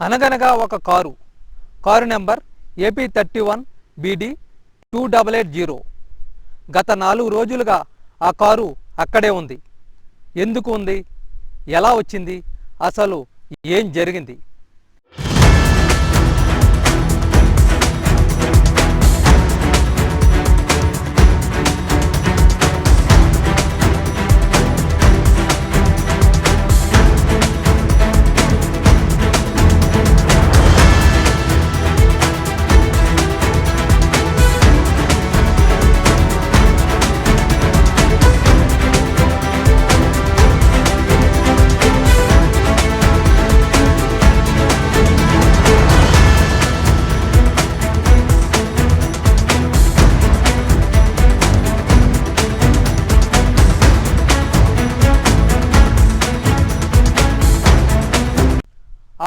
అనగనగా ఒక car number AP31BD 2880. గత 4 రోజులుగా ఆ కారు అక్కడే ఉంది. ఎందుకు ఉంది, ఎలా వచ్చింది, అసలు ఏం జరిగింది?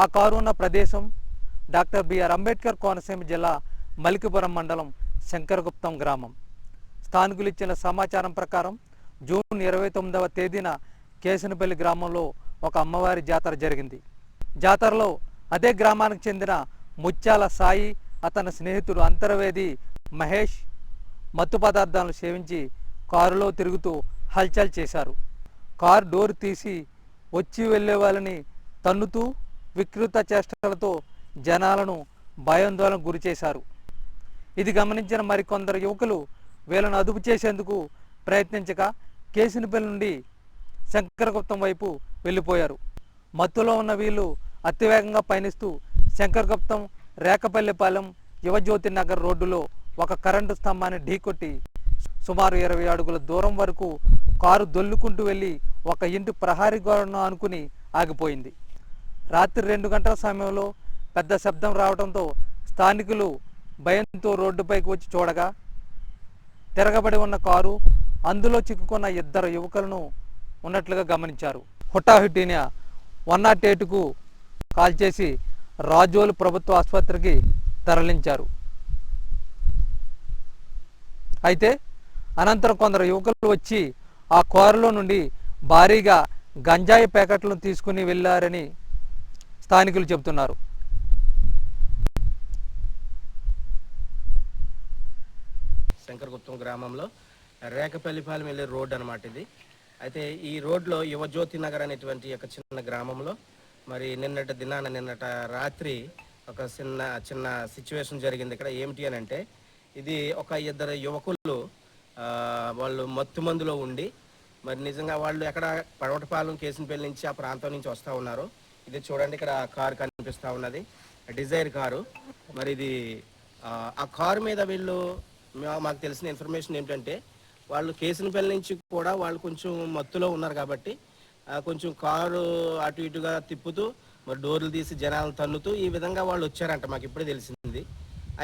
ఆ కారు ఉన్న ప్రదేశం డాక్టర్ బిఆర్ అంబేద్కర్ కోనసీమ జిల్లా మలికిపురం మండలం శంకరగుప్తం గ్రామం. స్థానికులు ఇచ్చిన సమాచారం ప్రకారం జూన్ 29వ తేదీన కేశనపల్లి గ్రామంలో ఒక అమ్మవారి జాతర జరిగింది. జాతరలో అదే గ్రామానికి చెందిన ముత్యాల సాయి, అతని స్నేహితుడు అంతర్వేది మహేష్ మత్తు పదార్థాలను సేవించి కారులో తిరుగుతూ హల్చల్ చేశారు. కారు డోర్ తీసి వచ్చి వెళ్ళే వాళ్ళని తన్నుతూ వికృత చేష్టలతో జనాలను భయాందోళనకు గురి చేశారు. ఇది గమనించిన మరికొందరు యువకులు వీళ్ళను అదుపు చేసేందుకు ప్రయత్నించగా కేశనపల్లి నుండి శంకరగుప్తం వైపు వెళ్ళిపోయారు. మత్తులో ఉన్న వీళ్ళు అతివేగంగా పయనిస్తూ శంకరగుప్తం రేకపల్లిపాలెం యువజ్యోతి నగర్ రోడ్డులో ఒక కరెంటు స్తంభాన్ని ఢీకొట్టి సుమారు 20 అడుగుల దూరం వరకు కారు దొల్లుకుంటూ వెళ్ళి ఒక ఇంటి ప్రహారీ గోడను ఆనుకుని ఆగిపోయింది. రాత్రి 2 గంటల సమయంలో పెద్ద శబ్దం రావడంతో స్థానికులు భయంతో రోడ్డుపైకి వచ్చి చూడగా తిరగబడి ఉన్న కారు, అందులో చిక్కుకున్న 2 యువకులను ఉన్నట్లుగా గమనించారు. హుటాహుటిన 108కు కాల్ చేసి రాజోలు ప్రభుత్వ ఆసుపత్రికి తరలించారు. అయితే అనంతరం కొందరు యువకులు వచ్చి ఆ కారులో నుండి భారీగా గంజాయి ప్యాకెట్లను తీసుకుని వెళ్ళారని స్థానికులు చెబుతున్నారు. శంకరగుప్తం గ్రామంలో రేకపల్లిపాలెం వెళ్ళే రోడ్ అనమాట ఇది. అయితే ఈ రోడ్లో యువజ్యోతి నగర్ అనేటువంటి ఒక చిన్న గ్రామంలో మరి నిన్నట రాత్రి ఒక చిన్న సిచ్యువేషన్ జరిగింది. ఇక్కడ ఏమిటి అని అంటే, ఇది ఒక 2 యువకులు వాళ్ళు మత్తు మందులో ఉండి మరి నిజంగా వాళ్ళు ఎక్కడ పడవటపాలెం కేశనపల్లి నుంచి ఆ ప్రాంతం నుంచి వస్తూ ఉన్నారు. ఇది చూడండి, ఇక్కడ కారు కనిపిస్తూ ఉన్నది, డిజైర్ కారు. మరి ఇది ఆ కారు మీద వీళ్ళు మాకు తెలిసిన ఇన్ఫర్మేషన్ ఏంటంటే, వాళ్ళు కేశనపల్లి నుంచి కూడా వాళ్ళు కొంచెం మత్తులో ఉన్నారు కాబట్టి కొంచెం కారు అటు ఇటుగా తిప్పుతూ మరి డోర్లు తీసి జనాలను తన్నుతూ ఈ విధంగా వాళ్ళు వచ్చారంట, మాకు ఇప్పుడే తెలిసింది.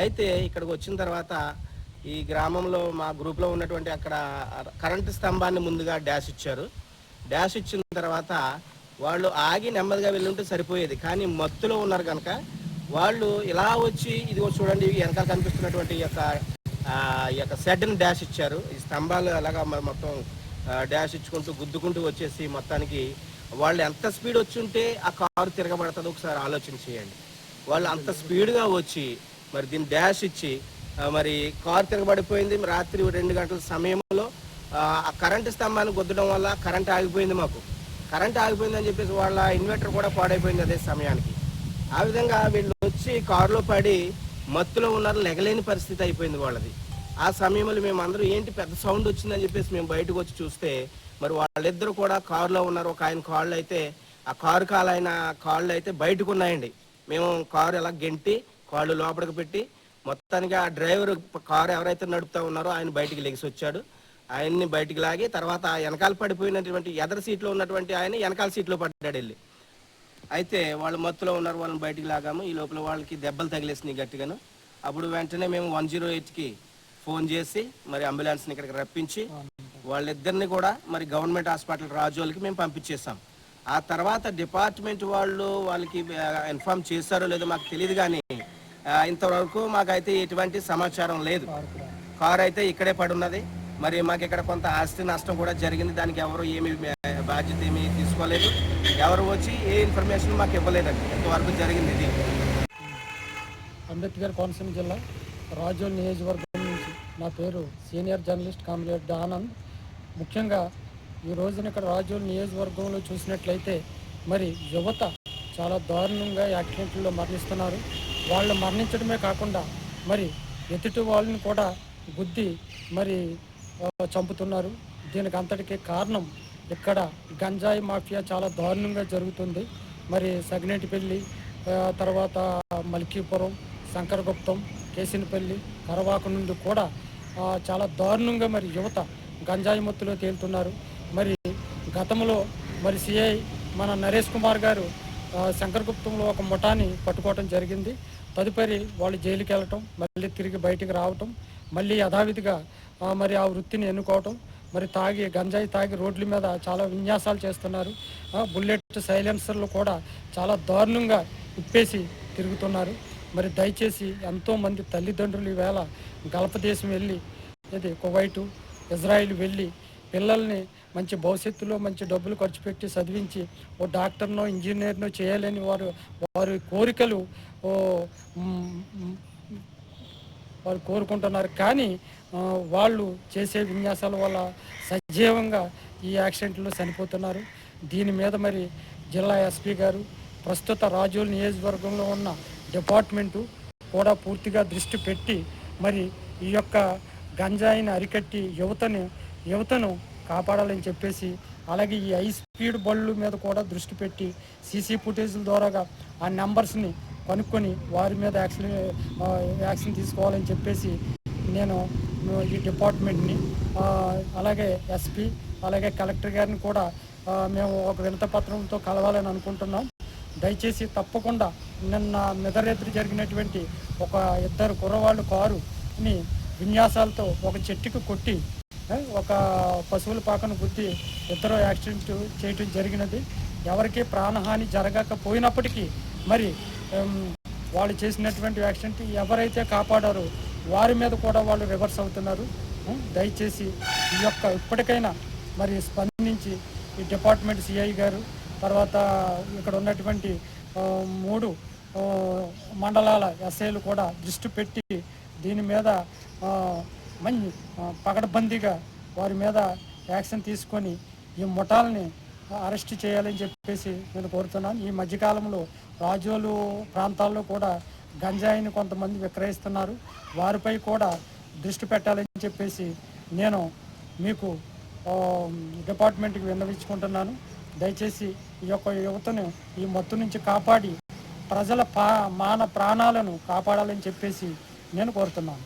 అయితే ఇక్కడికి వచ్చిన తర్వాత ఈ గ్రామంలో మా గ్రూప్లో ఉన్నటువంటి అక్కడ కరెంటు స్తంభాన్ని ముందుగా డాష్ ఇచ్చారు. డాష్ ఇచ్చిన తర్వాత వాళ్ళు ఆగి నెమ్మదిగా వెళ్ళుంటే సరిపోయేది, కానీ మత్తులో ఉన్నారు కనుక వాళ్ళు ఇలా వచ్చి ఇదిగో చూడండి వెనకాల కనిపిస్తున్నటువంటి ఈ యొక్క షెడ్ని డాష్ ఇచ్చారు. ఈ స్తంభాలు అలాగా మొత్తం డాష్ ఇచ్చుకుంటూ గుద్దుకుంటూ వచ్చేసి మొత్తానికి వాళ్ళు ఎంత స్పీడ్ వచ్చి ఉంటే ఆ కారు తిరగబడుతుందో ఒకసారి ఆలోచన చేయండి. వాళ్ళు అంత స్పీడ్గా వచ్చి మరి దీన్ని డాష్ ఇచ్చి మరి కారు తిరగబడిపోయింది. రాత్రి 2 గంటల సమయంలో ఆ కరెంటు స్తంభాన్ని గుద్దడం వల్ల కరెంట్ ఆగిపోయింది. మాకు కరెంట్ ఆగిపోయిందని చెప్పేసి వాళ్ళ ఇన్వర్టర్ కూడా పాడైపోయింది అదే సమయానికి. ఆ విధంగా వీళ్ళు వచ్చి కారులో పడి మత్తులో ఉన్నారు, లెగలేని పరిస్థితి అయిపోయింది వాళ్ళది. ఆ సమయంలో మేము అందరూ ఏంటి పెద్ద సౌండ్ వచ్చిందని చెప్పేసి మేము బయటకు వచ్చి చూస్తే మరి వాళ్ళిద్దరూ కూడా కారులో ఉన్నారు. ఒక ఆయన కాళ్ళు అయితే ఆ కారు కాలైన కాళ్ళు అయితే బయటకు ఉన్నాయండి. మేము కారు ఎలా గెంటి కాళ్ళు లోపలికి పెట్టి మొత్తానికి ఆ డ్రైవర్ కారు ఎవరైతే నడుపుతా ఉన్నారో ఆయన బయటికి లెగిసి వచ్చాడు. ఆయన్ని బయటికి లాగి తర్వాత వెనకాల పడిపోయినటువంటి ఎదర సీట్లో ఉన్నటువంటి ఆయన వెనకాల సీట్లో పడ్డాడు వెళ్ళి. అయితే వాళ్ళు మత్తులో ఉన్నారు, వాళ్ళని బయటికి లాగాము. ఈ లోపల వాళ్ళకి దెబ్బలు తగిలేసినాయి గట్టిగాను. అప్పుడు వెంటనే మేము 108కి ఫోన్ చేసి మరి అంబులెన్స్ని ఇక్కడికి రప్పించి వాళ్ళిద్దరిని కూడా మరి గవర్నమెంట్ హాస్పిటల్ రాజోలకి మేము పంపించేసాం. ఆ తర్వాత డిపార్ట్మెంట్ వాళ్ళు వాళ్ళకి ఇన్ఫార్మ్ చేశారో లేదో మాకు తెలియదు, కానీ ఇంతవరకు మాకైతే ఎటువంటి సమాచారం లేదు. కారు అయితే ఇక్కడే పడున్నది. మరి మాకు ఇక్కడ కొంత ఆస్తి నష్టం కూడా జరిగింది, దానికి ఎవరు ఏమి బాధ్యత ఏమీ తీసుకోలేదు. ఎవరు వచ్చి ఏ ఇన్ఫర్మేషన్ మాకు ఇవ్వలేదండి. ఎంతవరకు జరిగింది ఇది. అంబేద్కర్ కోనసీమ జిల్లా రాజోల్ నియోజకవర్గం నుంచి నా పేరు సీనియర్ జర్నలిస్ట్ కామ్రేడ్ ఆనంద్. ముఖ్యంగా ఈ రోజున ఇక్కడ రాజోల్ నియోజకవర్గంలో చూసినట్లయితే మరి యువత చాలా దారుణంగా యాక్సిడెంట్లో మరణిస్తున్నారు. వాళ్ళు మరణించడమే కాకుండా మరి ఎదుటి వాళ్ళని కూడా గుద్ది మరి చంపుతున్నారు. దీనికి అంతటికీ కారణం ఇక్కడ గంజాయి మాఫియా చాలా దారుణంగా జరుగుతుంది. మరి సగినేటిపల్లి, తర్వాత మల్కీపురం, శంకరగుప్తం, కేసినపల్లి, కరవాకు నుండి కూడా చాలా దారుణంగా మరి యువత గంజాయి మత్తులో తేలుతున్నారు. మరి గతంలో మరి సిఐ మన నరేష్ కుమార్ గారు శంకరగుప్తంలో ఒక ముఠాని పట్టుకోవటం జరిగింది. తదుపరి వాళ్ళు జైలుకి వెళ్ళటం, మళ్ళీ తిరిగి బయటికి రావటం, మళ్ళీ యథావిధిగా మరి ఆ వృత్తిని ఎన్నుకోవటం, మరి గంజాయి తాగి రోడ్ల మీద చాలా విన్యాసాలు చేస్తున్నారు. బుల్లెట్ సైలెన్సర్లు కూడా చాలా దారుణంగా ఇప్పేసి తిరుగుతున్నారు. మరి దయచేసి ఎంతోమంది తల్లిదండ్రులు ఈవేళ గల్ఫ్ దేశం వెళ్ళి, ఇది కువైటు, ఇజ్రాయిల్ వెళ్ళి పిల్లల్ని మంచి భవిష్యత్తులో మంచి డబ్బులు ఖర్చు పెట్టి చదివించి ఓ డాక్టర్నో ఇంజనీర్నో చేయాలని వారి కోరికలు వారు కోరుకుంటున్నారు. కానీ వాళ్ళు చేసే విన్యాసాల వల్ల సజీవంగా ఈ యాక్సిడెంట్లో చనిపోతున్నారు. దీని మీద మరి జిల్లా ఎస్పీ గారు, ప్రస్తుత రాజోల్ నియోజకవర్గంలో ఉన్న డిపార్ట్మెంటు కూడా పూర్తిగా దృష్టి పెట్టి మరి ఈ యొక్క గంజాయిని అరికట్టి యువతను కాపాడాలని చెప్పేసి, అలాగే ఈ హై స్పీడ్ బళ్ళు మీద కూడా దృష్టి పెట్టి సీసీ ఫుటేజ్ల ద్వారాగా ఆ నెంబర్స్ని కనుక్కొని వారి మీద యాక్షన్ తీసుకోవాలని చెప్పేసి నేను ఈ డిపార్ట్మెంట్ని, అలాగే ఎస్పీ, అలాగే కలెక్టర్ గారిని కూడా మేము ఒక వినతపత్రంతో కలవాలని అనుకుంటున్నాం. దయచేసి తప్పకుండా నిన్న మెదరెత్తులు జరిగినటువంటి ఒక ఇద్దరు కుర్రవాళ్ళు కారుని విన్యాసాలతో ఒక చెట్టుకు కొట్టి ఒక పశువుల పాకను గుద్ది ఇద్దరు యాక్సిడెంట్ చేయటం జరిగినది. ఎవరికి ప్రాణహాని జరగకపోయినప్పటికీ మరి వాళ్ళు చేసినటువంటి యాక్సిడెంట్ ఎవరైతే కాపాడారో వారి మీద కూడా వాళ్ళు రివర్స్ అవుతున్నారు. దయచేసి ఈ యొక్క ఇప్పటికైనా మరి స్పందించి ఈ డిపార్ట్మెంట్ సిఐ గారు, తర్వాత ఇక్కడ ఉన్నటువంటి 3 మండలాల ఎస్ఐలు కూడా దృష్టి పెట్టి దీని మీద మంచి పకడ్బందీగా వారి మీద యాక్షన్ తీసుకొని ఈ ముఠాలని అరెస్ట్ చేయాలని చెప్పేసి నేను కోరుతున్నాను. ఈ మధ్యకాలంలో రాజోలు ప్రాంతాల్లో కూడా గంజాయిని కొంతమంది విక్రయిస్తున్నారు. వారిపై కూడా దృష్టి పెట్టాలని చెప్పేసి నేను మీకు డిపార్ట్మెంట్కి విన్నవించుకుంటున్నాను. దయచేసి ఈ యొక్క యువతను ఈ మత్తు నుంచి కాపాడి ప్రజల ప్రాణాలను కాపాడాలని చెప్పేసి నేను కోరుతున్నాను.